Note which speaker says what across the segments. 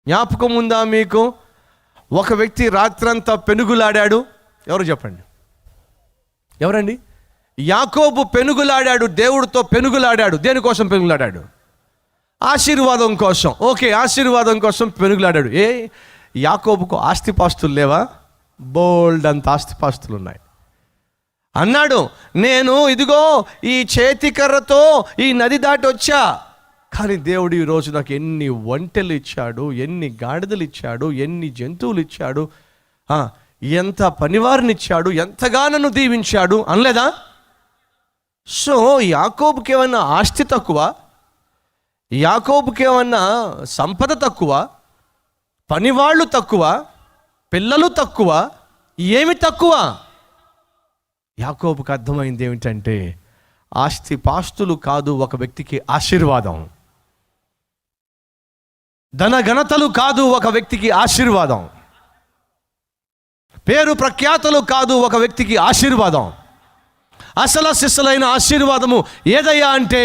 Speaker 1: జ్ఞాపకం ఉందా మీకు? ఒక వ్యక్తి రాత్రంతా పెనుగులాడాడు. ఎవరు చెప్పండి? ఎవరండి? యాకోబు పెనుగులాడాడు, దేవుడితో పెనుగులాడాడు. దేనికోసం పెనుగులాడాడు? ఆశీర్వాదం కోసం. ఓకే, ఆశీర్వాదం కోసం పెనుగులాడాడు. యాకోబుకు ఆస్తిపాస్తులు లేవా? బోల్డ్ అంత ఆస్తిపాస్తులు ఉన్నాయి. అన్నాడు, నేను ఇదిగో ఈ చేతికర్రతో ఈ నది దాటి వచ్చా, కానీ దేవుడు ఈరోజు నాకు ఎన్ని ఒంటెలు ఇచ్చాడు, ఎన్ని గాడిదలు ఇచ్చాడు, ఎన్ని జంతువులు ఇచ్చాడు, ఎంత పనివారిని ఇచ్చాడు, ఎంతగా నన్ను దీవించాడు అనలేదా? సో యాకోబుకి ఏమన్నా ఆస్తి తక్కువ? యాకోబుకి ఏమన్నా సంపద తక్కువ? పనివాళ్ళు తక్కువ? పిల్లలు తక్కువ? ఏమి తక్కువ? యాకోబుకి అర్థమైంది ఏమిటంటే, ఆస్తి పాస్తులు కాదు ఒక వ్యక్తికి ఆశీర్వాదం. ధన ఘనతలు కాదు ఒక వ్యక్తికి ఆశీర్వాదం. పేరు ప్రఖ్యాతలు కాదు ఒక వ్యక్తికి ఆశీర్వాదం. అసలు సిస్సలైన ఆశీర్వాదము ఏదయ్యా అంటే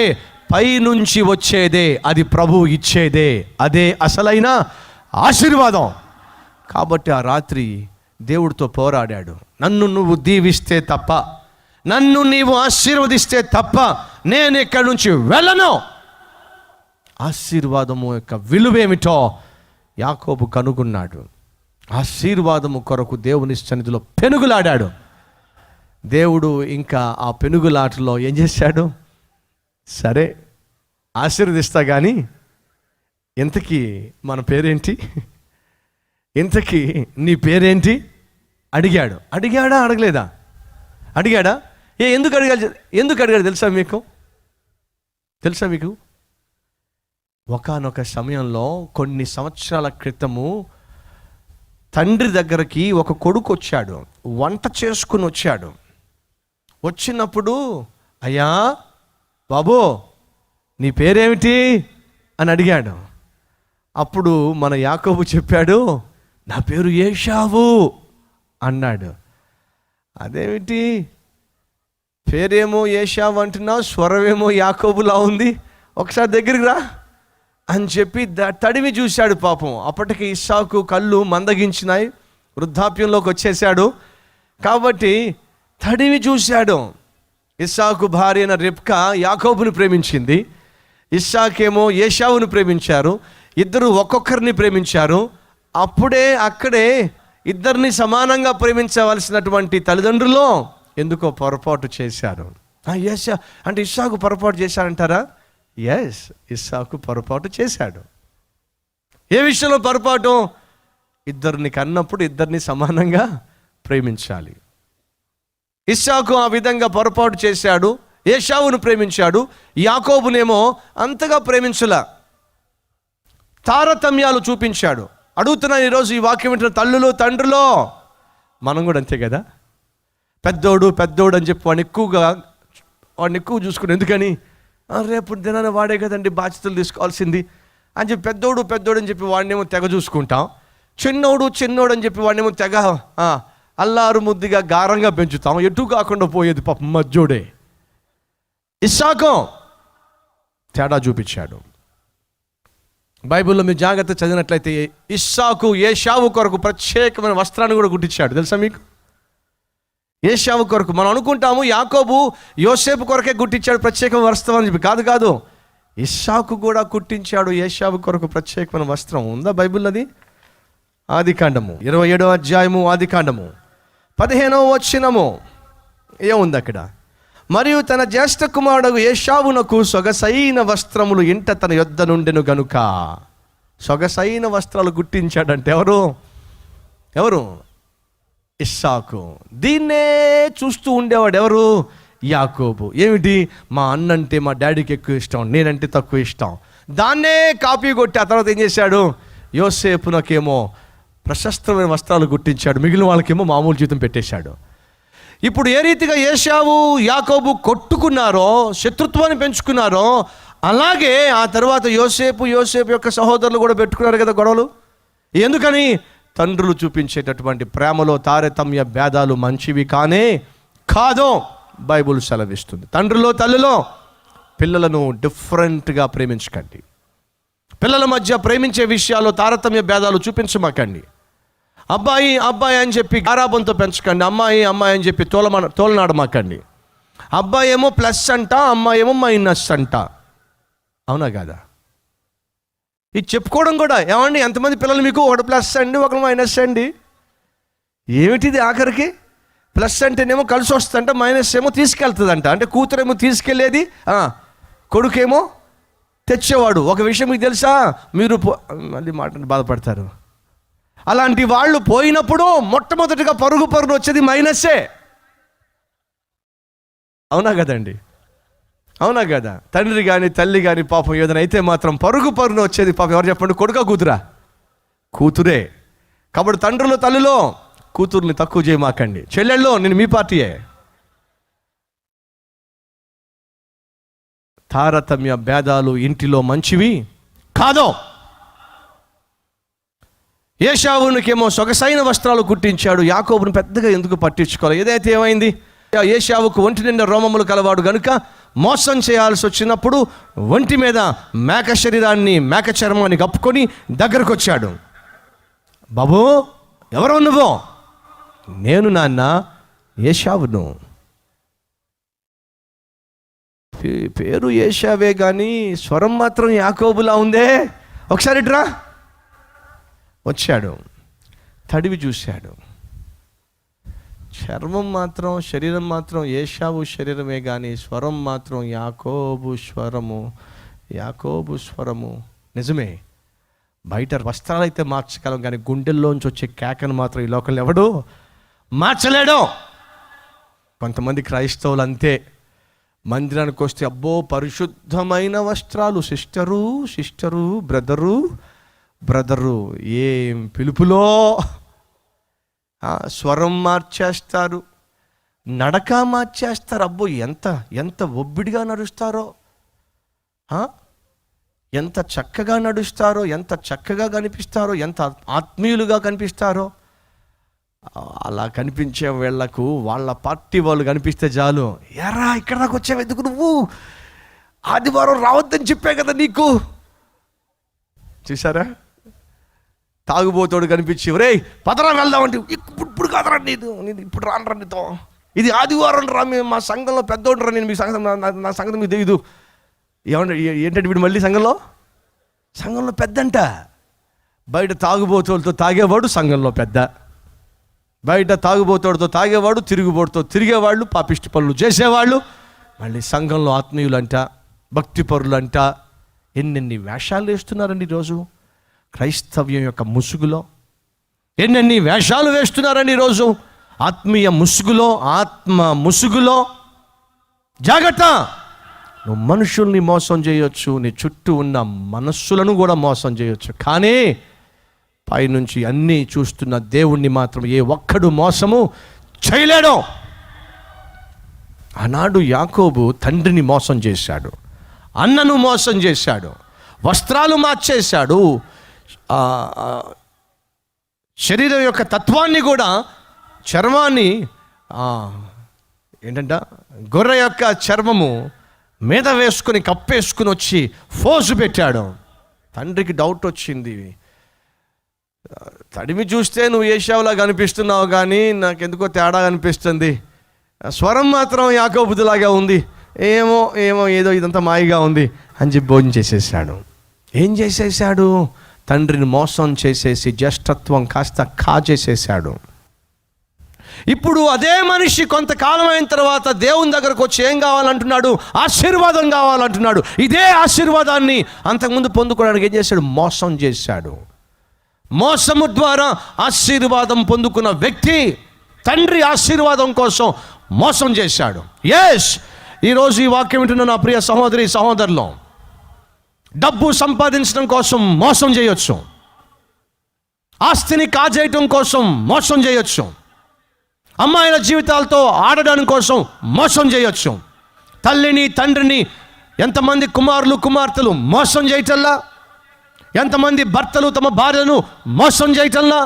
Speaker 1: పైనుంచి వచ్చేదే, అది ప్రభువు ఇచ్చేదే, అదే అసలైన ఆశీర్వాదం. కాబట్టి ఆ రాత్రి దేవుడితో పోరాడాడు. నన్ను నువ్వు దీవిస్తే తప్ప, నన్ను నీవు ఆశీర్వదిస్తే తప్ప నేను ఇక్కడి నుంచి వెళ్ళను. ఆశీర్వాదము యొక్క విలువేమిటో యాకోబు కనుగొన్నాడు. ఆశీర్వాదము కొరకు దేవుని సన్నిధిలో పెనుగులాడాడు. దేవుడు ఇంకా ఆ పెనుగులాటలో ఏం చేశాడు? సరే ఆశీర్వదిస్తా కానీ ఇంతకీ మన పేరేంటి, ఇంతకీ నీ పేరేంటి అడిగాడు. అడిగాడా? అడగలేదా? అడిగాడా? ఎందుకు అడిగాడు తెలుసా మీకు? ఒకానొక సమయంలో కొన్ని సంవత్సరాల క్రితము తండ్రి దగ్గరికి ఒక కొడుకు వచ్చాడు, వంట చేసుకుని వచ్చాడు. వచ్చినప్పుడు, అయ్యా బాబు నీ పేరేమిటి అని అడిగాడు. అప్పుడు మన యాకోబు చెప్పాడు, నా పేరు ఏశావు అన్నాడు. అదేమిటి పేరేమో ఏశావు అంటున్నావు, స్వరమేమో యాకోబులా ఉంది, ఒకసారి దగ్గరికి రా అని చెప్పి తడిమి చూశాడు. పాపం అప్పటికి ఇస్సాకు కళ్ళు మందగించినాయి, వృద్ధాప్యంలోకి వచ్చేసాడు. కాబట్టి తడిమి చూశాడు. ఇస్సాకు భార్య అయిన రెబ్కా యాకోబుని ప్రేమించింది, ఇస్సాకేమో ఏశావును ప్రేమించారు. ఇద్దరు ఒక్కొక్కరిని ప్రేమించారు. అక్కడే ఇద్దరిని సమానంగా ప్రేమించవలసినటువంటి తల్లిదండ్రులు ఎందుకో పొరపాటు చేశారు. అంటే ఇస్సాకు పొరపాటు చేశారంటారా? ఎస్, ఇస్సాకు పొరపాటు చేశాడు. ఏ విషయంలో పొరపాటు? ఇద్దరిని కన్నప్పుడు ఇద్దరిని సమానంగా ప్రేమించాలి. ఇస్సాకు ఆ విధంగా పొరపాటు చేశాడు, ఏశావును ప్రేమించాడు. యాకోబునేమో అంతగా ప్రేమించలా, తారతమ్యాలు చూపించాడు. అడుగుతున్నాను ఈరోజు ఈ వాక్యం వింటున్న తల్లులు తండ్రులు, మనం కూడా అంతే కదా. పెద్దోడు అని చెప్పి వాడిని ఎక్కువ చూసుకుని, ఎందుకని రేపు దినాన్ని వాడే కదండి బాధ్యతలు తీసుకోవాల్సింది అని చెప్పి పెద్దోడు అని చెప్పి వాడినేమో తెగ చూసుకుంటాం. చిన్నోడు అని చెప్పి వాడినేమో తెగ అల్లారు ముద్దుగా గారంగా పెంచుతాం. ఎటు కాకుండా పోయేది పాపం మధ్యోడే. ఇస్సాకు తేడా చూపించాడు. బైబిల్లో మీరు జాగ్రత్త చదివినట్లయితే ఇస్సాకు ఏశావు కొరకు ప్రత్యేకమైన వస్త్రాన్ని కూడా కుట్టించాడు. తెలుసా మీకు? ఏశావు కొరకు. మనం అనుకుంటాము యాకోబు యోసేపు కొరకే కుట్టించాడు ప్రత్యేకమైన వస్త్రం అని చెప్పి. కాదు, ఇస్సాకు కూడా కుట్టించాడు ఏశావు కొరకు ప్రత్యేకమైన వస్త్రం. ఉందా బైబిల్లోది? ఆదికాండము 27వ అధ్యాయము, ఆదికాండము 15వ వచనము ఏముంది అక్కడ? మరియు తన జ్యేష్ఠ కుమారుడు ఏశావునకు సొగసైన వస్త్రములు ఇంట తన యొద్ద నుండెను గనుక. సొగసైన వస్త్రాలు గుట్టించాడంటే ఎవరు? ఇస్సాకు. దీన్నే చూస్తూ ఉండేవాడు ఎవరు? యాకోబు. ఏమిటి? మా అన్నంటే మా డాడీకి ఎక్కువ ఇష్టం, నేనంటే తక్కువ ఇష్టం. దాన్నే కాపీ కొట్టి ఆ తర్వాత ఏం చేశాడు? యోసేపునకేమో ప్రశస్తమైన వస్త్రాలు గుట్టించాడు, మిగిలిన వాళ్ళకేమో మామూలు జీతం పెట్టేశాడు. ఇప్పుడు ఏ రీతిగా ఏశావు యాకోబు కొట్టుకున్నారో, శత్రుత్వాన్ని పెంచుకున్నారో, అలాగే ఆ తర్వాత యోసేపు యొక్క సహోదరులు కూడా పెట్టుకున్నారు కదా గొడవలు. ఎందుకని? తండ్రులు చూపించేటటువంటి ప్రేమలో తారతమ్య భేదాలు మంచివి కాదో బైబుల్ సెలవిస్తుంది. తండ్రిలో తల్లిలో పిల్లలను డిఫరెంట్గా ప్రేమించకండి. పిల్లల మధ్య ప్రేమించే విషయాల్లో తారతమ్య భేదాలు చూపించమాకండి. అబ్బాయి అబ్బాయి అని చెప్పి గారాబంతో పెంచకండి. అమ్మాయి అమ్మాయి అని చెప్పి తోలనాడమాకండి. అబ్బాయి ఏమో ప్లస్ అంట, అమ్మాయి ఏమో మైనస్ అంట. అవునా కాదా? ఇది చెప్పుకోవడం కూడా, ఏమండి ఎంతమంది పిల్లలు మీకు? ఒకటి ప్లస్ అండి, ఒకరు మైనస్ అండి. ఏమిటిది? ఆఖరికి ప్లస్ అంటేనేమో కలిసి వస్తుందంట, మైనస్ ఏమో తీసుకెళ్తుందంట. అంటే కూతురేమో తీసుకెళ్ళేది, కొడుకేమో తెచ్చేవాడు. ఒక విషయం మీకు తెలుసా? మీరు మళ్ళీ మాట బాధపడతారు. అలాంటి వాళ్ళు పోయినప్పుడు మొట్టమొదటిగా పరుగున వచ్చేది మైనస్సే. అవునా కదండి? అవునా కదా? తండ్రి కానీ తల్లి కానీ పాపం ఏదైనా అయితే మాత్రం పరుగున వచ్చేది పాపం ఎవరు చెప్పండి? కొడుకా కూతురా? కూతురే. కాబట్టి తండ్రులు తల్లిలో కూతుర్ని తక్కువ చేయమాకండి. చెల్లెళ్ళలో నేను మీ పార్టీయే. తారతమ్య భేదాలు ఇంటిలో మంచివి కాదో. ఏశావునికేమో సొగసైన వస్త్రాలు కుట్టించాడు, యాకోబుని పెద్దగా ఎందుకు పట్టించుకోవాలి? ఏదైతే ఏమైంది, ఏశావుకు ఒంటి నిండా రోమములు కలవాడు గనుక మోసం చేయాల్సి వచ్చినప్పుడు ఒంటి మీద మేక శరీరాన్ని, మేక చర్మాన్ని కప్పుకొని దగ్గరకు వచ్చాడు. బాబు ఎవరు నువ్వు? నేను నాన్న ఏశావును. పేరు ఏశావే కానీ స్వరం మాత్రం యాకోబులా ఉందే. ఒకసారి ఇట్రా. వచ్చాడు, తడివి చూశాడు. చర్మం మాత్రం, శరీరం మాత్రం ఏశావు శరీరమే కానీ స్వరం మాత్రం యాకోబు స్వరము. యాకోబు స్వరము నిజమే. బయట వస్త్రాలు అయితే మార్చగలం కానీ గుండెల్లోంచి వచ్చే కేకను మాత్రం ఈ లోకంలో ఎవడు మార్చలేడు. కొంతమంది క్రైస్తవులు అంతే. మందిరానికి వస్తే అబ్బో పరిశుద్ధమైన వస్త్రాలు, సిస్టరు బ్రదరు ఏం పిలుపులో. స్వరం మార్చేస్తారు, నడక మార్చేస్తారు. అబ్బో ఎంత ఒబ్బిడిగా నడుస్తారో, ఎంత చక్కగా నడుస్తారో, ఎంత చక్కగా కనిపిస్తారో, ఎంత ఆత్మీయులుగా కనిపిస్తారో. అలా కనిపించే వీళ్లకు వాళ్ళ పార్టీ వాళ్ళు కనిపిస్తే చాలు, ఎరా ఇక్కడ దాకా వచ్చావు ఎందుకు నువ్వు? ఆదివారం రావద్దని చెప్పే కదా నీకు. చూసారా? తాగుబోతోడు కనిపించి రేయ్ పదరా వెళ్దామంటే ఇప్పుడు కాదరా నేను ఇప్పుడు రానరా నీతో, ఇది ఆదివారం రా, మేము మా సంఘంలో పెద్దోడు రా, నేను మీ సంఘం నా సంగతి మీకు తెలియదు. ఏమంటే ఏంటంటే వీడు మళ్ళీ సంఘంలో పెద్దంట. బయట తాగుబోతోళ్ళతో తాగేవాడు సంఘంలో పెద్ద, బయట తాగుబోతోడితో తాగేవాడు, తిరుగుబోటుతో తిరిగేవాళ్ళు, పాపిష్టి పనులు చేసేవాళ్ళు మళ్ళీ సంఘంలో ఆత్మీయులంట, భక్తి పరులంట. ఎన్నెన్ని వేషాలు వేస్తున్నారండి ఈరోజు క్రైస్తవ్యం యొక్క ముసుగులో. ఎన్నెన్ని వేషాలు వేస్తున్నారండి ఈరోజు ఆత్మీయ ముసుగులో, ఆత్మ ముసుగులో. జాగ్రత్త. నువ్వు మనుషుల్ని మోసం చేయొచ్చు, నీ చుట్టూ ఉన్న మనస్సులను కూడా మోసం చేయొచ్చు, కానీ పైనుంచి అన్నీ చూస్తున్న దేవుణ్ణి మాత్రం ఏ ఒక్కడు మోసము చేయలేడు. ఆనాడు యాకోబు తండ్రిని మోసం చేశాడు, అన్నను మోసం చేశాడు, వస్త్రాలు మార్చేశాడు, శరీరం యొక్క తత్వాన్ని కూడా, చర్మాన్ని ఏంటంట గొర్రె యొక్క చర్మము మీద వేసుకుని కప్పేసుకుని వచ్చి ఫోజు పెట్టాడు. తండ్రికి డౌట్ వచ్చింది. తడిమి చూస్తే నువ్వు ఏశావులా కనిపిస్తున్నావు కానీ నాకెందుకో తేడా అనిపిస్తుంది. స్వరం మాత్రం యాకోబులాగా ఉంది, ఏమో ఏదో ఇదంతా మాయగా ఉంది అని చెప్పి భోజనం చేసేసాడు. ఏం చేసేసాడు? తండ్రిని మోసం చేసేసి జ్యేష్ఠత్వం కాస్త కాజేసేసాడు. ఇప్పుడు అదే మనిషి కొంతకాలం అయిన తర్వాత దేవుని దగ్గరకు వచ్చి ఏం కావాలంటున్నాడు? ఆశీర్వాదం కావాలంటున్నాడు. ఇదే ఆశీర్వాదాన్ని అంతకుముందు పొందుకోవడానికి ఏం చేశాడు? మోసం చేశాడు. మోసము ద్వారా ఆశీర్వాదం పొందుకున్న వ్యక్తి తండ్రి ఆశీర్వాదం కోసం మోసం చేశాడు. ఎస్, ఈరోజు ఈ వాక్యం వింటున్న నా ప్రియ సహోదరి సహోదరులు, డబ్బు సంపాదించడం కోసం మోసం చేయొచ్చు, ఆస్తిని కాజేయటం కోసం మోసం చేయొచ్చు, అమ్మాయిల జీవితాలతో ఆడడానికి కోసం మోసం చేయొచ్చు, తల్లిని తండ్రిని ఎంతమంది కుమారులు కుమార్తెలు మోసం చేయటల్లా, ఎంతమంది భర్తలు తమ భార్యలను మోసం చేయటంలా,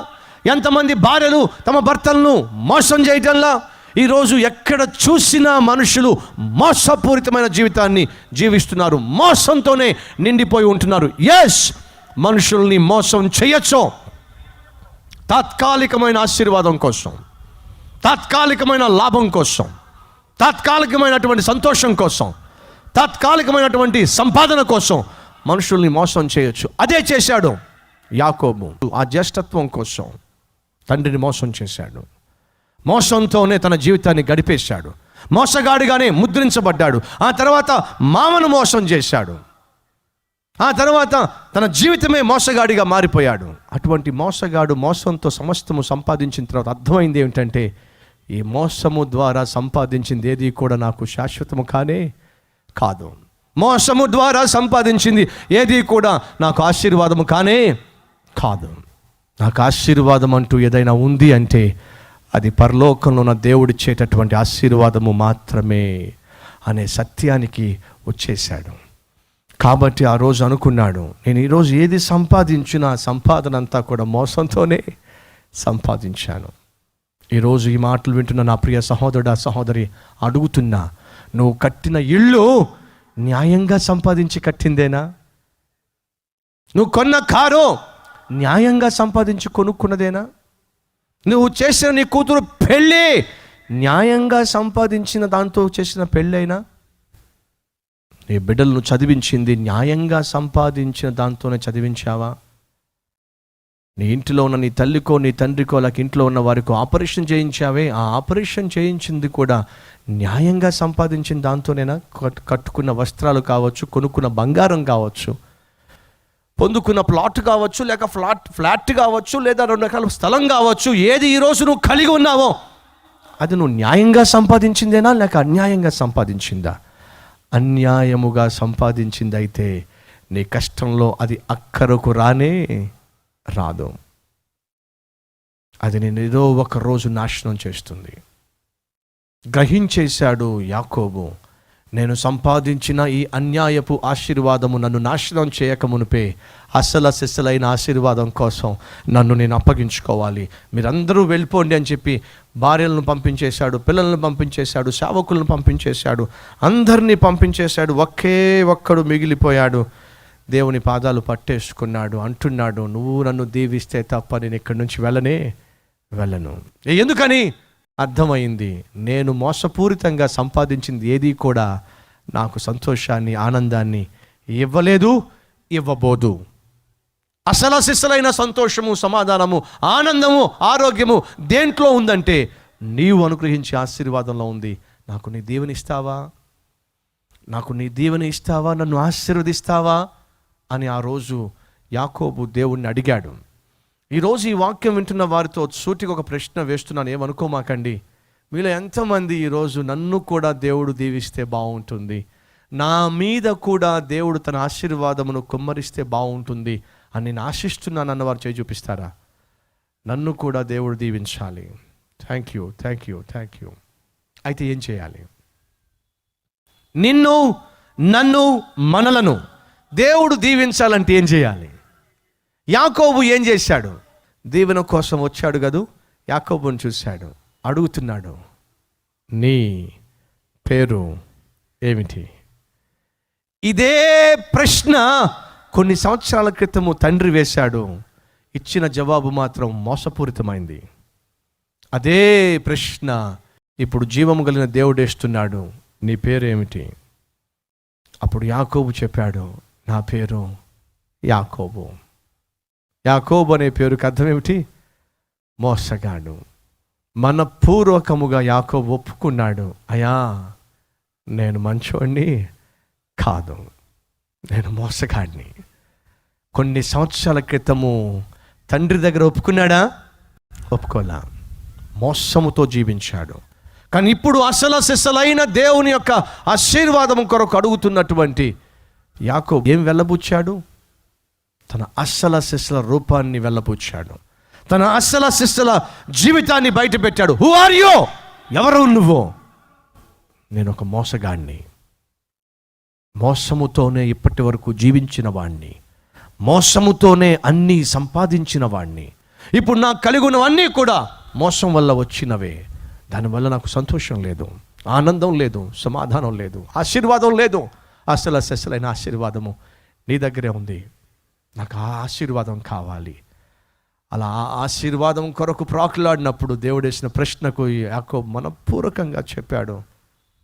Speaker 1: ఎంతమంది భార్యలు తమ భర్తలను మోసం చేయటంలా. ఈరోజు ఎక్కడ చూసినా మనుషులు మోసపూరితమైన జీవితాన్ని జీవిస్తున్నారు, మోసంతోనే నిండిపోయి ఉంటున్నారు. ఎస్, మనుషుల్ని మోసం చేయొచ్చు. తాత్కాలికమైన ఆశీర్వాదం కోసం, తాత్కాలికమైన లాభం కోసం, తాత్కాలికమైనటువంటి సంతోషం కోసం, తాత్కాలికమైనటువంటి సంపాదన కోసం మనుషుల్ని మోసం చేయొచ్చు. అదే చేశాడు యాకోబు. ఆ జ్యేష్ఠత్వం కోసం తండ్రిని మోసం చేశాడు. మోసంతోనే తన జీవితాన్ని గడిపేశాడు. మోసగాడిగానే ముద్రించబడ్డాడు. ఆ తర్వాత మామను మోసం చేశాడు. ఆ తర్వాత తన జీవితమే మోసగాడిగా మారిపోయాడు. అటువంటి మోసగాడు మోసంతో సమస్తము సంపాదించిన తర్వాత అర్థమైంది ఏమిటంటే, ఈ మోసము ద్వారా సంపాదించింది ఏది కూడా నాకు శాశ్వతము కానే కాదు. మోసము ద్వారా సంపాదించింది ఏది కూడా నాకు ఆశీర్వాదము కానే కాదు. నాకు ఆశీర్వాదం అంటూ ఏదైనా ఉంది అంటే అది పరలోకంలో ఉన్న దేవుడిచ్చేటటువంటి ఆశీర్వాదము మాత్రమే అనే సత్యానికి వచ్చేశాడు. కాబట్టి ఆ రోజు అనుకున్నాడు, నేను ఈరోజు ఏది సంపాదించినా సంపాదన అంతా కూడా మోసంతోనే సంపాదించాను. ఈరోజు ఈ మాటలు వింటున్న నా ప్రియ సహోదరుడా సహోదరి అడుగుతున్నా, నువ్వు కట్టిన ఇల్లు న్యాయంగా సంపాదించి కట్టిందేనా? నువ్వు కొన్న కారు న్యాయంగా సంపాదించి కొనుక్కున్నదేనా? నువ్వు చేసిన నీ కూతురు పెళ్ళి న్యాయంగా సంపాదించిన దాంతో చేసిన పెళ్ళైనా? నీ బిడ్డలను చదివించింది న్యాయంగా సంపాదించిన దాంతోనే చదివించావా? నీ ఇంటిలో ఉన్న నీ తల్లికో నీ తండ్రికో లేక ఇంట్లో ఉన్న వారికో ఆపరేషన్ చేయించావే, ఆ ఆపరేషన్ చేయించింది కూడా న్యాయంగా సంపాదించిన దాంతోనేనా? కట్టుకున్న వస్త్రాలు కావచ్చు, కొనుక్కున్న బంగారం కావచ్చు, పొందుకున్న ప్లాట్ కావచ్చు, లేక ఫ్లాట్ కావచ్చు, లేదా 2 రకాల స్థలం కావచ్చు, ఏది ఈరోజు నువ్వు కలిగి ఉన్నావో అది నువ్వు న్యాయంగా సంపాదించిందేనా లేక అన్యాయంగా సంపాదించిందా? అన్యాయముగా సంపాదించింది అయితే నీ కష్టంలో అది అక్కరకు రానే రాదు. అది నేను ఏదో ఒక రోజు నాశనం చేస్తుంది. గ్రహించేశాడు యాకోబు, నేను సంపాదించిన ఈ అన్యాయపు ఆశీర్వాదము నన్ను నాశనం చేయకమునిపే అసలైన ఆశీర్వాదం కోసం నన్ను నేను అప్పగించుకోవాలి. మీరందరూ వెళ్ళిపోండి అని చెప్పి భార్యలను పంపించేశాడు, పిల్లలను పంపించేశాడు, సేవకులను పంపించేశాడు, అందరినీ పంపించేశాడు. ఒక్కడు మిగిలిపోయాడు. దేవుని పాదాలు పట్టేసుకున్నాడు. అంటున్నాడు, నువ్వు నన్ను దీవిస్తే తప్ప నేను ఇక్కడి నుంచి వెళ్ళను. ఎందుకని? అర్థమైంది, నేను మోసపూరితంగా సంపాదించింది ఏది కూడా నాకు సంతోషాన్ని ఆనందాన్ని ఇవ్వలేదు, ఇవ్వబోదు. అసలైన సంతోషము, సమాధానము, ఆనందము, ఆరోగ్యము దేంట్లో ఉందంటే నీవు అనుగ్రహించే ఆశీర్వాదంలో ఉంది. నాకు నీ దీవెన ఇస్తావా? నన్ను ఆశీర్వదిస్తావా అని ఆ రోజు యాకోబు దేవుణ్ణి అడిగాడు. ఈరోజు ఈ వాక్యం వింటున్న వారితో సూటిగా ఒక ప్రశ్న వేస్తున్నాను, ఏమనుకోమాకండి. మీలో ఎంతమంది ఈరోజు నన్ను కూడా దేవుడు దీవిస్తే బాగుంటుంది, నా మీద కూడా దేవుడు తన ఆశీర్వాదమును కుమ్మరిస్తే బాగుంటుంది అని నేను ఆశిస్తున్నాను అన్నవారు చేయి చూపిస్తారా? నన్ను కూడా దేవుడు దీవించాలి. Thank you. అయితే ఏం చేయాలి? నిన్ను, నన్ను, మనలను దేవుడు దీవించాలంటే ఏం చేయాలి? యాకోబు ఏం చేశాడు? దీవెన కోసం వచ్చాడు కదూ, యాకోబుని చూశాడు, అడుగుతున్నాడు, నీ పేరు ఏమిటి? ఇదే ప్రశ్న కొన్ని సంవత్సరాల క్రితము తండ్రి వేశాడు. ఇచ్చిన జవాబు మాత్రం మోసపూరితమైంది. అదే ప్రశ్న ఇప్పుడు జీవము కలిగిన దేవుడు వేస్తున్నాడు, నీ పేరు ఏమిటి? అప్పుడు యాకోబు చెప్పాడు, నా పేరు యాకోబు. యాకోబు అనే పేరుకి అర్థం ఏమిటి? మోసగాడు. మనపూర్వకముగా యాకోబు ఒప్పుకున్నాడు, అయ్యా నేను మంచోడిని కాదు, నేను మోసగాడిని. కొన్ని సంవత్సరాల క్రితము తండ్రి దగ్గర ఒప్పుకోలా, మోసముతో జీవించాడు. కానీ ఇప్పుడు అసలైన దేవుని యొక్క ఆశీర్వాదం కొరకు అడుగుతున్నటువంటి యాకోబు ఏం వెళ్ళబుచ్చాడు? తన అసల రూపాన్ని వెళ్ళబుచ్చాడు. తన అసల జీవితాన్ని బయట పెట్టాడు. Who are you? ఎవరు నువ్వు? నేను ఒక మోసగాడిని, మోసముతోనే ఇప్పటి వరకు జీవించిన వాణ్ణి, మోసముతోనే అన్నీ సంపాదించిన వాణ్ణి. ఇప్పుడు నాకు కలిగి ఉన్నవన్నీ కూడా మోసం వల్ల వచ్చినవే. దానివల్ల నాకు సంతోషం లేదు, ఆనందం లేదు, సమాధానం లేదు, ఆశీర్వాదం లేదు. అసలైన ఆశీర్వాదము నీ దగ్గరే ఉంది. నాకు ఆ ఆశీర్వాదం కావాలి. అలా ఆ ఆశీర్వాదం కొరకు ప్రాకులాడినప్పుడు దేవుడు వేసిన ప్రశ్నకు యాకోబు మనపూర్వకంగా చెప్పాడు,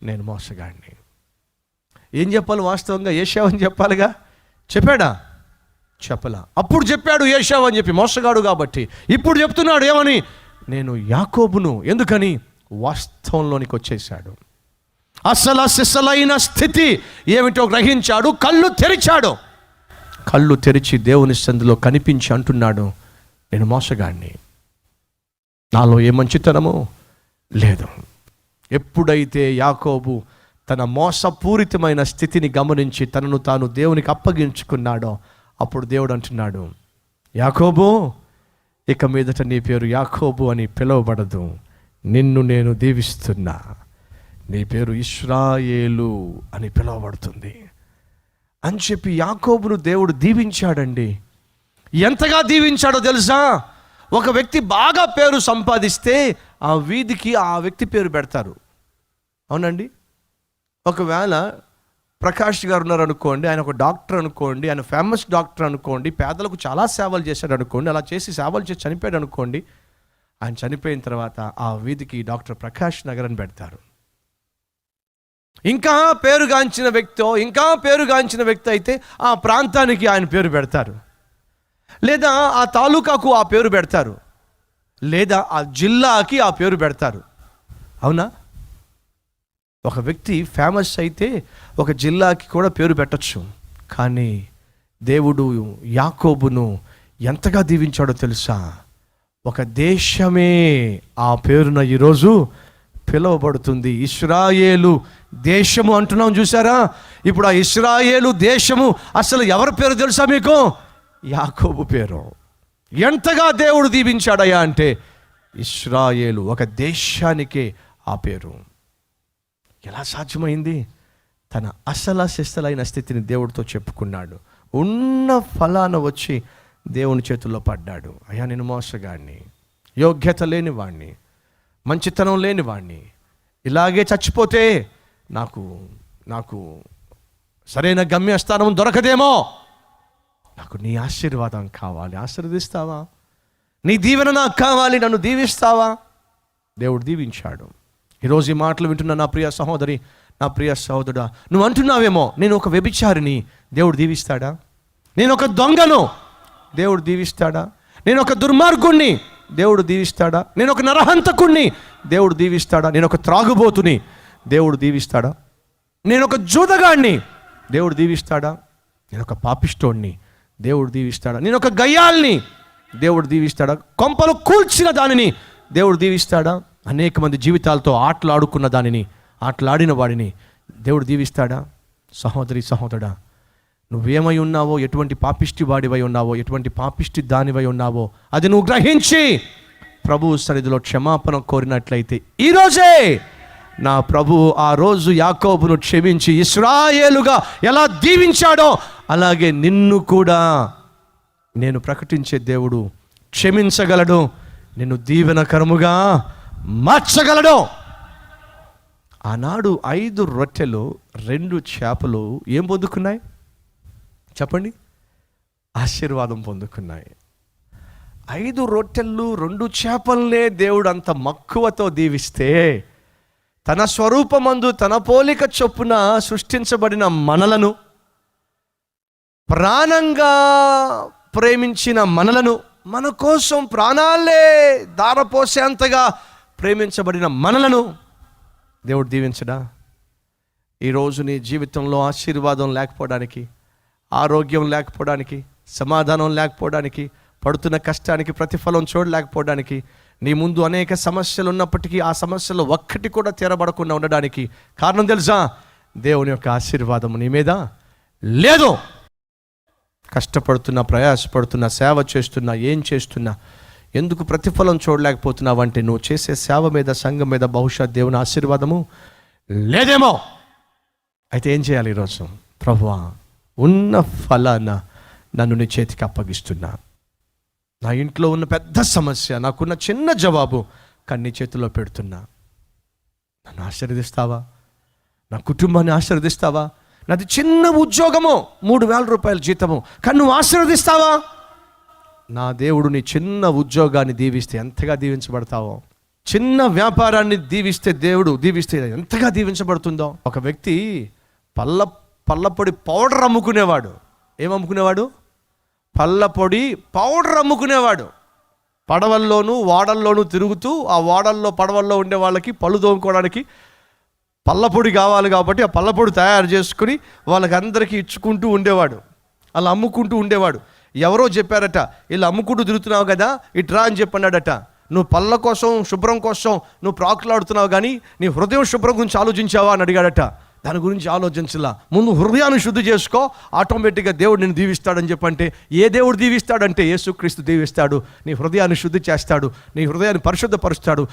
Speaker 1: నేను మోసగాడిని. ఏం చెప్పాలి? వాస్తవంగా ఏశావు అని చెప్పాలిగా. చెప్పాడా? చెప్పలా. అప్పుడు చెప్పాడు ఏశావు అని చెప్పి, మోసగాడు కాబట్టి. ఇప్పుడు చెప్తున్నాడు ఏమని? నేను యాకోబును. ఎందుకని? వాస్తవంలోనికి వచ్చేసాడు. అసలైన స్థితి ఏమిటో గ్రహించాడు. కళ్ళు తెరిచాడు. కళ్ళు తెరిచి దేవుని సందులో కనిపించి అంటున్నాడు, నేను మోసగాడిని, నాలో ఏ మంచితనము లేదు. ఎప్పుడైతే యాకోబు తన మోసపూరితమైన స్థితిని గమనించి తనను తాను దేవునికి అప్పగించుకున్నాడో అప్పుడు దేవుడు అంటున్నాడు, యాకోబు, ఇక మీదట నీ పేరు యాకోబు అని పిలువబడదు, నిన్ను నేను దీవిస్తున్నా, నీ పేరు ఇశ్రాయేలు అని పిలువబడుతుంది అని చెప్పి యాకోబును దేవుడు దీవించాడండి. ఎంతగా దీవించాడో తెలుసా? ఒక వ్యక్తి బాగా పేరు సంపాదిస్తే ఆ వీధికి ఆ వ్యక్తి పేరు పెడతారు. అవునండి. ఒకవేళ ప్రకాష్ గారు ఉన్నారు అనుకోండి, ఆయన ఒక డాక్టర్ అనుకోండి, ఆయన ఫేమస్ డాక్టర్ అనుకోండి, పేదలకు చాలా సేవలు చేశాడు అనుకోండి, అలా సేవలు చేసి చనిపోయాడు అనుకోండి, ఆయన చనిపోయిన తర్వాత ఆ వీధికి డాక్టర్ ప్రకాష్ నగర్ అని పెడతారు. ఇంకా పేరుగాంచిన వ్యక్తి అయితే ఆ ప్రాంతానికి ఆయన పేరు పెడతారు, లేదా ఆ తాలూకాకు ఆ పేరు పెడతారు, లేదా ఆ జిల్లాకి ఆ పేరు పెడతారు. అవునా? ఒక వ్యక్తి ఫేమస్ అయితే ఒక జిల్లాకి కూడా పేరు పెట్టచ్చు. కానీ దేవుడు యాకోబును ఎంతగా దీవించాడో తెలుసా? ఒక దేశమే ఆ పేరున ఈరోజు పిలువబడుతుంది. ఇశ్రాయేలు దేశము అంటున్నాం చూసారా? ఇప్పుడు ఆ ఇశ్రాయేలు దేశము అసలు ఎవరి పేరు తెలుసా మీకు? యాకోబు పేరు. ఎంతగా దేవుడు దీవించాడయ్యా అంటే ఇశ్రాయేలు, ఒక దేశానికే ఆ పేరు. ఎలా సాధ్యమైంది? తన అసలైన స్థితిని దేవుడితో చెప్పుకున్నాడు. ఉన్న ఫలాన వచ్చి దేవుని చేతుల్లో పడ్డాడు. అయ్యా, నేను మోసగాడిని, యోగ్యత లేనివాడిని, మంచితనం లేనివాడిని, ఇలాగే చచ్చిపోతే నాకు సరైన గమ్యస్థానం దొరకదేమో, నాకు నీ ఆశీర్వాదం కావాలి, ఆశీర్వదిస్తావా? నీ దీవెన నాకు కావాలి, నన్ను దీవిస్తావా? దేవుడు దీవించాడు. ఈరోజు ఈ మాటలు వింటున్న నా ప్రియ సహోదరి, నా ప్రియ సహోదరుడా, నువ్వు అంటున్నావేమో, నేను ఒక వ్యభిచారిని, దేవుడు దీవిస్తాడా? నేను ఒక దొంగను, దేవుడు దీవిస్తాడా? నేను ఒక దుర్మార్గుణ్ణి, దేవుడు దీవిస్తాడా? నేను ఒక నరహంతకుణ్ణి, దేవుడు దీవిస్తాడా? నేను ఒక త్రాగుబోతుని, దేవుడు దీవిస్తాడా? నేను ఒక జూదగాణ్ణి, దేవుడు దీవిస్తాడా? నేను ఒక పాపిష్టోణ్ణి, దేవుడు దీవిస్తాడా? నేను ఒక గయ్యాల్ని, దేవుడు దీవిస్తాడా? కొంపలు కూల్చిన దానిని దేవుడు దీవిస్తాడా? అనేక మంది జీవితాలతో ఆటలాడుకున్న దానిని, ఆటలాడిన వాడిని దేవుడు దీవిస్తాడా? సహోదరి, సహోదరుడా, నువ్వేమై ఉన్నావో, ఎటువంటి పాపిష్టి వాడివై ఉన్నావో, ఎటువంటి పాపిష్టి దానివై ఉన్నావో అది నువ్వు గ్రహించి ప్రభువు సన్నిధిలో క్షమాపణ కోరినట్లయితే ఈరోజే నా ప్రభువు ఆ రోజు యాకోబును క్షమించి ఇశ్రాయేలుగా ఎలా దీవించాడో అలాగే నిన్ను కూడా నేను ప్రకటించే దేవుడు క్షమించగలడు, నిన్ను దీవెనకరముగా మార్చగలడు. ఆనాడు 5 రొట్టెలు 2 చేపలు ఏం పొందుకున్నాయి చెప్పండి? ఆశీర్వాదం పొందుకున్నాయి. 5 రొట్టెలు 2 చేపలనే దేవుడు అంత మక్కువతో దీవిస్తే, తన స్వరూపమందు తన పోలిక చొప్పున సృష్టించబడిన మనలను, ప్రాణంగా ప్రేమించిన మనలను, మన కోసం ప్రాణాలే దారపోసేంతగా ప్రేమించబడిన మనలను దేవుడు దీవించడా? ఈరోజు నీ జీవితంలో ఆశీర్వాదం లేకపోవడానికి, ఆరోగ్యం లేకపోవడానికి, సమాధానం లేకపోవడానికి, పడుతున్న కష్టానికి ప్రతిఫలం చూడలేకపోవడానికి, నీ ముందు అనేక సమస్యలు ఉన్నప్పటికీ ఆ సమస్యలు ఒక్కటి కూడా తీరబడకుండా ఉండడానికి కారణం తెలుసా? దేవుని యొక్క ఆశీర్వాదం నీ మీద లేదు. కష్టపడుతున్నా, ప్రయాసపడుతున్నా, సేవ చేస్తున్నా, ఏం చేస్తున్నా ఎందుకు ప్రతిఫలం చూడలేకపోతున్నావంటే నువ్వు చేసే సేవ మీద, సంఘం మీద బహుశా దేవుని ఆశీర్వాదము లేదేమో. అయితే ఏం చేయాలి ఈరోజు? ప్రభువా, ఉన్న ఫలాన నన్ను నీ చేతికి అప్పగిస్తున్నా. నా ఇంట్లో ఉన్న పెద్ద సమస్య, నాకున్న చిన్న జవాబు కానీ నీ చేతిలో పెడుతున్నా. నన్ను ఆశీర్వదిస్తావా? నా కుటుంబాన్ని ఆశీర్వదిస్తావా? నాది చిన్న ఉద్యోగము, 3,000 రూపాయల జీతము, కానీ నువ్వు ఆశీర్వదిస్తావా? నా దేవుడు నీ చిన్న ఉద్యోగాన్ని దీవిస్తే ఎంతగా దీవించబడతావో, చిన్న వ్యాపారాన్ని దీవిస్తే ఎంతగా దీవించబడుతుందో. ఒక వ్యక్తి పళ్ళపొడి పౌడర్ అమ్ముకునేవాడు. ఏమమ్ముకునేవాడు? పళ్ళపొడి పౌడర్ అమ్ముకునేవాడు. పడవల్లోనూ వాడల్లోనూ తిరుగుతూ, ఆ వాడల్లో పడవల్లో ఉండే వాళ్ళకి పళ్ళు తోముకోవడానికి పళ్ళపొడి కావాలి కాబట్టి ఆ పళ్ళపొడి తయారు చేసుకుని వాళ్ళకి అందరికీ ఇచ్చుకుంటూ ఉండేవాడు. అలా అమ్ముకుంటూ ఉండేవాడు. ఎవరో చెప్పారట, ఇలా అమ్ముకుంటూ తిరుగుతున్నావు కదా, ఇట్రా అని చెప్పన్నాడట. నువ్వు పళ్ళ కోసం, శుభ్రం కోసం నువ్వు ప్రాకులాడుతున్నావు, కానీ నీ హృదయం శుభ్రం గురించి ఆలోచించావా అని అడిగాడట. దాని గురించి ఆలోచించలా, ముందు హృదయాన్ని శుద్ధి చేసుకో, ఆటోమేటిక్గా దేవుడు నిన్ను దీవిస్తాడని చెప్పంటే, ఏ దేవుడు దీవిస్తాడంటే యేసుక్రీస్తు దీవిస్తాడు. నీ హృదయాన్ని శుద్ధి చేస్తాడు, నీ హృదయాన్ని పరిశుద్ధపరుస్తాడు.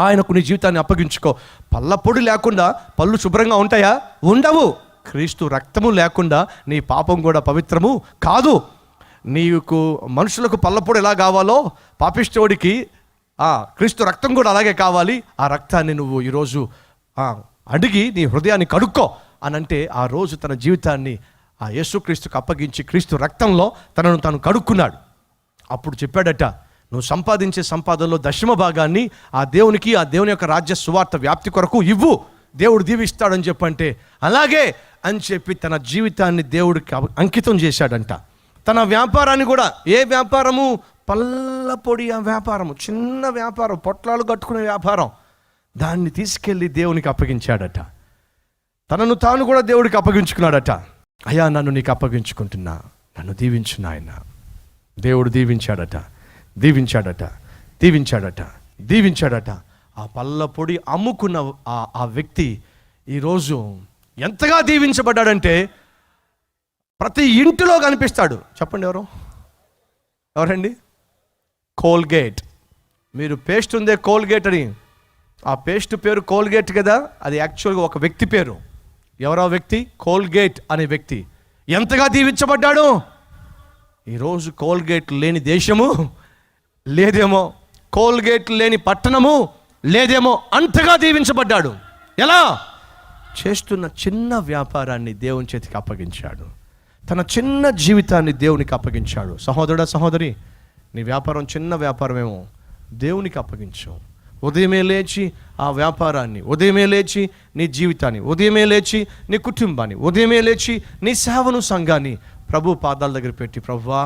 Speaker 1: ఆయనకు నీ జీవితాన్ని అప్పగించుకో. పళ్ళ పొడి లేకుండా పళ్ళు శుభ్రంగా ఉంటాయా? ఉండవు. క్రీస్తు రక్తము లేకుండా నీ పాపం కూడా పవిత్రము కాదు. నీకు మనుషులకు పళ్ళపొడి ఎలా కావాలో పాపిష్టోడికి క్రీస్తు రక్తం కూడా అలాగే కావాలి. ఆ రక్తాన్ని నువ్వు ఈరోజు అడిగి నీ హృదయాన్ని కడుక్కో అని అంటే, ఆ రోజు తన జీవితాన్ని ఆ యేసుక్రీస్తుకు అప్పగించి క్రీస్తు రక్తంలో తనను తాను కడుక్కున్నాడు. అప్పుడు చెప్పాడట, నువ్వు సంపాదించే సంపాదనలో దశమ భాగాన్ని ఆ దేవునికి, ఆ దేవుని యొక్క రాజ్య సువార్త వ్యాప్తి కొరకు ఇవ్వు, దేవుడు దీవిస్తాడని చెప్పంటే, అలాగే అని చెప్పి తన జీవితాన్ని దేవుడికి అంకితం చేశాడంట. తన వ్యాపారాన్ని కూడా, ఏ వ్యాపారము? పళ్ళపొడి వ్యాపారము, చిన్న వ్యాపారం, పొట్లాలు కట్టుకునే వ్యాపారం, దాన్ని తీసుకెళ్ళి దేవునికి అప్పగించాడట. తనను తాను కూడా దేవుడికి అప్పగించుకున్నాడట. అయ్యా, నన్ను నీకు అప్పగించుకుంటున్నా, నన్ను దీవించు నాయన. దేవుడు దీవించాడట. ఆ పళ్ళపొడి అమ్ముకున్న ఆ వ్యక్తి ఈరోజు ఎంతగా దీవించబడ్డాడంటే, ప్రతి ఇంటిలో కనిపిస్తాడు. చెప్పండి, ఎవరండి? కోల్గేట్. మీరు పేస్ట్ ఉందే కోల్గేట్ అని, ఆ పేస్ట్ పేరు కోల్గేట్ కదా, అది యాక్చువల్గా ఒక వ్యక్తి పేరు. ఎవరో వ్యక్తి? కోల్గేట్ అనే వ్యక్తి. ఎంతగా దీవించబడ్డాడు. ఈరోజు కోల్గేట్ లేని దేశము లేదేమో, కోల్గేట్ లేని పట్టణము లేదేమో, అంతగా దీవించబడ్డాడు. ఎలా? చేస్తున్న చిన్న వ్యాపారాన్ని దేవుని చేతికి అప్పగించాడు. తన చిన్న జీవితాన్ని దేవునికి అప్పగించాడు. సహోదరుడా, సహోదరి, నీ వ్యాపారం చిన్న వ్యాపారమేమో, దేవునికి అప్పగించు. ఉదయమే లేచి ఆ వ్యాపారాన్ని, ఉదయమే లేచి నీ జీవితాన్ని, ఉదయమే లేచి నీ కుటుంబాన్ని, ఉదయమే లేచి నీ సేవను, సంఘాన్ని ప్రభు పాదాల దగ్గర పెట్టి, ప్రభువా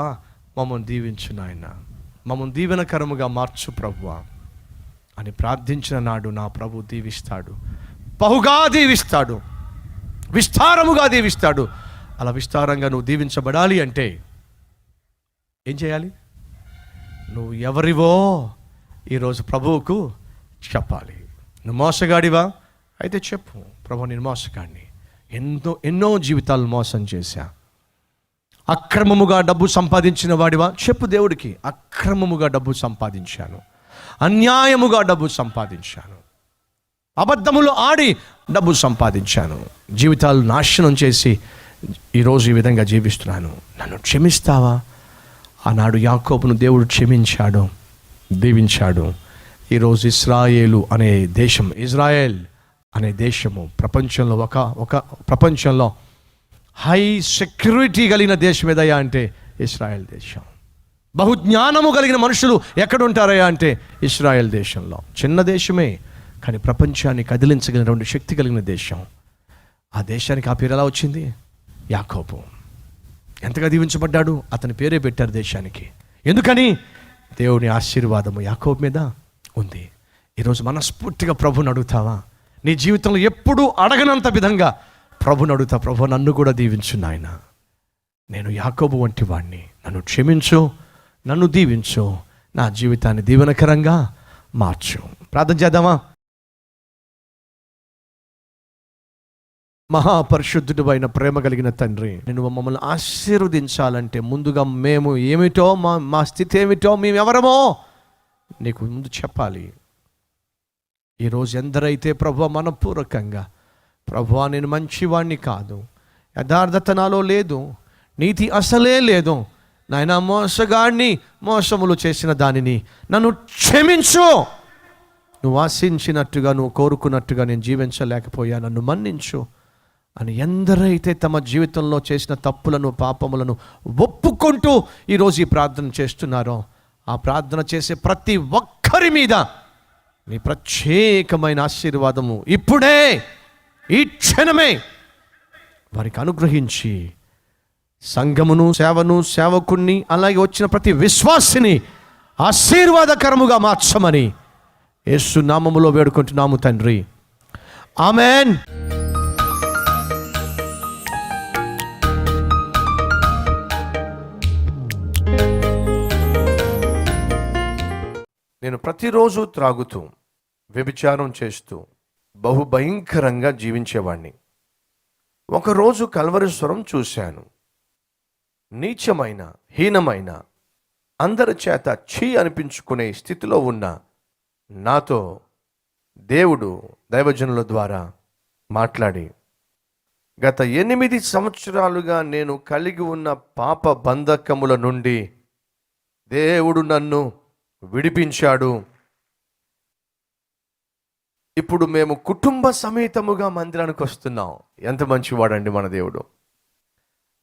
Speaker 1: మమ్మల్ని దీవించు నాయన, మమ్మల్ని దీవెనకరముగా మార్చు ప్రభువా అని ప్రార్థించిన నాడు నా ప్రభు దీవిస్తాడు. బహుగా దీవిస్తాడు, విస్తారముగా దీవిస్తాడు. అలా విస్తారంగా నువ్వు దీవించబడాలి అంటే ఏం చేయాలి? నువ్వు ఎవరివో ఈరోజు ప్రభువుకు చెప్పాలి. నువ్వు మోసగాడివా అయితే చెప్పు, ప్రభు నేను మోసగాడిని, ఎన్నో జీవితాలు మోసం చేశా. అక్రమముగా డబ్బు సంపాదించిన వాడివా? చెప్పు దేవుడికి, అక్రమముగా డబ్బు సంపాదించాను, అన్యాయముగా డబ్బు సంపాదించాను, అబద్ధములు ఆడి డబ్బు సంపాదించాను, జీవితాలు నాశనం చేసి ఈరోజు ఈ విధంగా జీవిస్తున్నాను, నన్ను క్షమిస్తావా? ఆనాడు యాకోబును దేవుడు క్షమించాడు, దీవించాడు. ఈరోజు ఇజ్రాయేల్ అనే దేశము ప్రపంచంలో హై సెక్యూరిటీ కలిగిన దేశం ఏదయ్యా అంటే ఇజ్రాయెల్ దేశం. బహుజ్ఞానము కలిగిన మనుషులు ఎక్కడుంటారయ్యా అంటే ఇజ్రాయెల్ దేశంలో. చిన్న దేశమే, కానీ ప్రపంచాన్ని కదిలించగలిగినటువంటి శక్తి కలిగిన దేశం. ఆ దేశానికి ఆ పేరు ఎలా వచ్చింది? యాకోబు. ఎంతగా దీవించబడ్డాడు, అతని పేరే పెట్టారు దేశానికి. ఎందుకని? దేవుని ఆశీర్వాదము యాకోబు మీద ఉంది. ఈరోజు మనస్ఫూర్తిగా ప్రభుని అడుగుతావా? నీ జీవితంలో ఎప్పుడూ అడగనంత విధంగా ప్రభుని అడుగుతా, ప్రభు నన్ను కూడా దీవించు నాయన, నేను యాకోబు వంటి వాడిని, నన్ను క్షమించు, నన్ను దీవించు, నా జీవితాన్ని దీవెనకరంగా మార్చు. ప్రార్థన చేద్దామా? మహాపరిశుద్ధుడు అయిన ప్రేమ కలిగిన తండ్రి, నేను మమ్మల్ని ఆశీర్వదించాలంటే ముందుగా మేము ఏమిటో, మా స్థితి ఏమిటో, మేము ఎవరమో నీకు ముందు చెప్పాలి. ఈరోజు ఎందరైతే ప్రభు మనపూర్వకంగా, ప్రభువా నేను మంచివాణ్ణి కాదు, యథార్థత నాలో లేదు, నీతి అసలే లేదు నాయన, మోసగాడిని, మోసములు చేసిన దానిని నన్ను క్షమించు, నువ్వు ఆశించినట్టుగా, నువ్వు కోరుకున్నట్టుగా నేను జీవించలేకపోయా, నన్ను మన్నించు అని ఎందరైతే తమ జీవితంలో చేసిన తప్పులను పాపములను ఒప్పుకుంటూ ఈరోజు ఈ ప్రార్థన చేస్తున్నారో, ఆ ప్రార్థన చేసే ప్రతి ఒక్కరి మీద మీ ప్రత్యేకమైన ఆశీర్వాదము ఇప్పుడే ఈ క్షణమే వారికి అనుగ్రహించి సంఘమును, సేవను, సేవకుణ్ణి, అలాగే వచ్చిన ప్రతి విశ్వాసిని ఆశీర్వాదకరముగా మార్చమని యేసు నామములో వేడుకుంటున్నాము తండ్రి, ఆమెన్. నేను ప్రతిరోజు త్రాగుతూ వ్యభిచారం చేస్తూ బహుభయంకరంగా జీవించేవాణ్ణి. ఒకరోజు కల్వరీశ్వరం చూశాను. నీచమైన, హీనమైన, అందరి చేత ఛీ అనిపించుకునే స్థితిలో ఉన్న నాతో దేవుడు దైవజనుల ద్వారా మాట్లాడి, గత 8 సంవత్సరాలుగా నేను కలిగి ఉన్న పాప బంధకముల నుండి దేవుడు నన్ను విడిపించాడు. ఇప్పుడు మేము కుటుంబ సమేతముగా మందిరానికి వస్తున్నాం. ఎంత మంచివాడండి మన దేవుడు.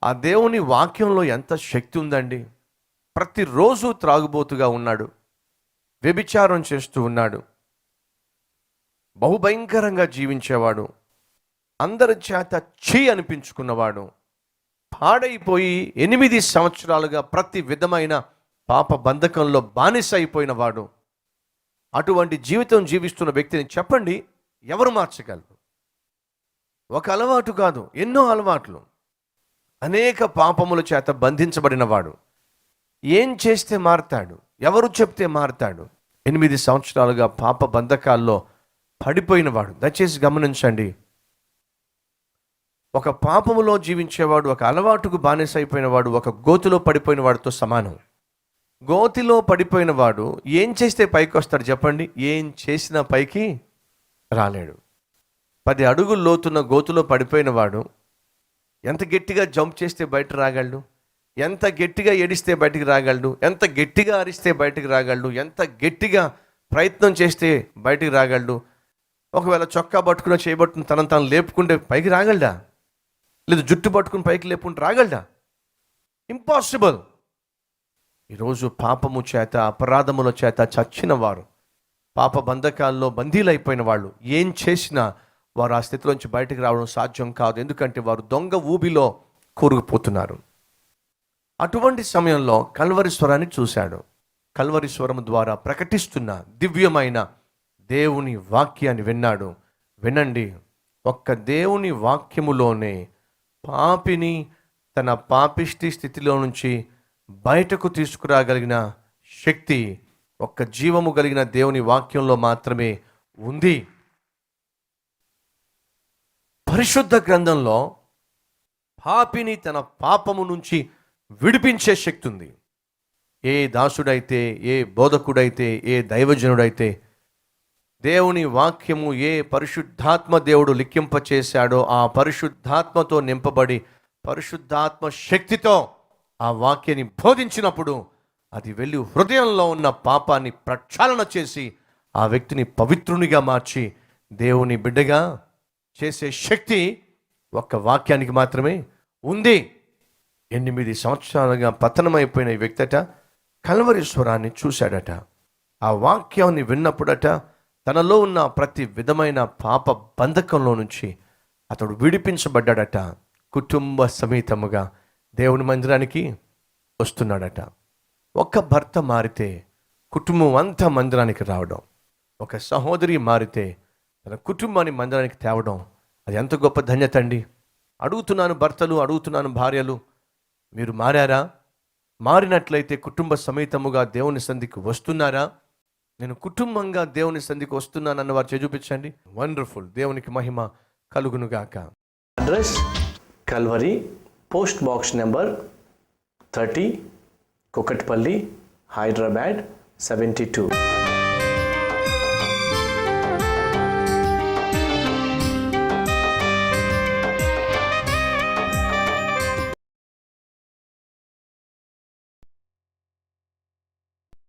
Speaker 1: ఆ దేవుని వాక్యంలో ఎంత శక్తి ఉందండి. ప్రతిరోజు త్రాగుబోతుగా ఉన్నాడు, వ్యభిచారం చేస్తూ ఉన్నాడు, బహుభయంకరంగా జీవించేవాడు, అందరి చేత ఛీ అనిపించుకున్నవాడు, పాడైపోయి 8 సంవత్సరాలుగా ప్రతి విధమైన పాప బంధకంలో బానిస అయిపోయిన వాడు. అటువంటి జీవితం జీవిస్తున్న వ్యక్తిని చెప్పండి, ఎవరు మార్చగలరు? ఒక అలవాటు కాదు, ఎన్నో అలవాట్లు, అనేక పాపముల చేత బంధించబడిన వాడు. ఏం చేస్తే మారతాడు? ఎవరు చెప్తే మారతాడు? 8 సంవత్సరాలుగా పాప బంధకాల్లో పడిపోయినవాడు. దయచేసి గమనించండి. ఒక పాపములో జీవించేవాడు, ఒక అలవాటుకు బానిస అయిపోయిన వాడు, ఒక గోతిలో పడిపోయిన వాడితో సమానం. గోతిలో పడిపోయిన వాడు ఏం చేస్తే పైకి వస్తాడు చెప్పండి? ఏం చేసినా పైకి రాలేడు. 10 అడుగులు లోతున్న గోతులో పడిపోయిన వాడు ఎంత గట్టిగా జంప్ చేస్తే బయట రాగలడు? ఎంత గట్టిగా ఏడిస్తే బయటికి రాగలడు? ఎంత గట్టిగా అరిస్తే బయటికి రాగలడు? ఎంత గట్టిగా ప్రయత్నం చేస్తే బయటికి రాగలడు? ఒకవేళ చొక్కా పట్టుకుని చేయబట్టుకుని తను లేపుకుంటే పైకి రాగలడా? లేదు జుట్టు పట్టుకుని పైకి లేపుకుంటే రాగలడా? ఇంపాసిబుల్. ఈరోజు పాపము చేత, అపరాధముల చేత చచ్చిన వారు, పాప బంధకాల్లో బందీలైపోయిన వాళ్ళు ఏం చేసినా వారు ఆ స్థితిలోంచి బయటకు రావడం సాధ్యం కాదు. ఎందుకంటే వారు దొంగ ఊబిలో కూరుకుపోతున్నారు. అటువంటి సమయంలో కల్వరీశ్వరాన్ని చూశాడు. కల్వరీశ్వరం ద్వారా ప్రకటిస్తున్న దివ్యమైన దేవుని వాక్యాన్ని విన్నాడు. వినండి, ఒక్క దేవుని వాక్యములోనే పాపిని తన పాపిష్టి స్థితిలో నుంచి బయటకు తీసుకురాగలిగిన శక్తి ఒక్క జీవము కలిగిన దేవుని వాక్యంలో మాత్రమే ఉంది. పరిశుద్ధ గ్రంథంలో పాపిని తన పాపము నుంచి విడిపించే శక్తి ఉంది. ఏ దాసుడైతే, ఏ బోధకుడైతే, ఏ దైవజనుడైతే దేవుని వాక్యము ఏ పరిశుద్ధాత్మ దేవుడు లిఖింపచేశాడో ఆ పరిశుద్ధాత్మతో నింపబడి పరిశుద్ధాత్మ శక్తితో ఆ వాక్యాన్ని బోధించినప్పుడు అది వెళ్ళి హృదయంలో ఉన్న పాపాన్ని ప్రక్షాళన చేసి ఆ వ్యక్తిని పవిత్రునిగా మార్చి దేవుని బిడ్డగా చేసే శక్తి ఒక్క వాక్యానికి మాత్రమే ఉంది. 8 సంవత్సరాలుగా పతనమైపోయిన ఈ వ్యక్తట కల్వరీశ్వరాన్ని చూశాడట. ఆ వాక్యాన్ని విన్నప్పుడట తనలో ఉన్న ప్రతి విధమైన పాప బంధకంలో నుంచి అతడు విడిపించబడ్డాడట. కుటుంబ సమేతముగా దేవుని మందిరానికి వస్తున్నాడట. ఒక్క భర్త మారితే కుటుంబం అంతా మందిరానికి రావడం, ఒక సహోదరి మారితే తన కుటుంబాన్ని మందిరానికి తేవడం, అది ఎంత గొప్ప ధన్యత అండి. అడుగుతున్నాను భర్తలు, అడుగుతున్నాను భార్యలు, మీరు మారారా? మారినట్లయితే కుటుంబ సమేతముగా దేవుని సంధికి వస్తున్నారా? నేను కుటుంబంగా దేవుని సంధికి వస్తున్నాను అన్న వారు చూపించండి. వండర్ఫుల్. దేవునికి మహిమ కలుగునుగాక.
Speaker 2: Address Calvary, post box number 30, Kukatpally, Hyderabad 72.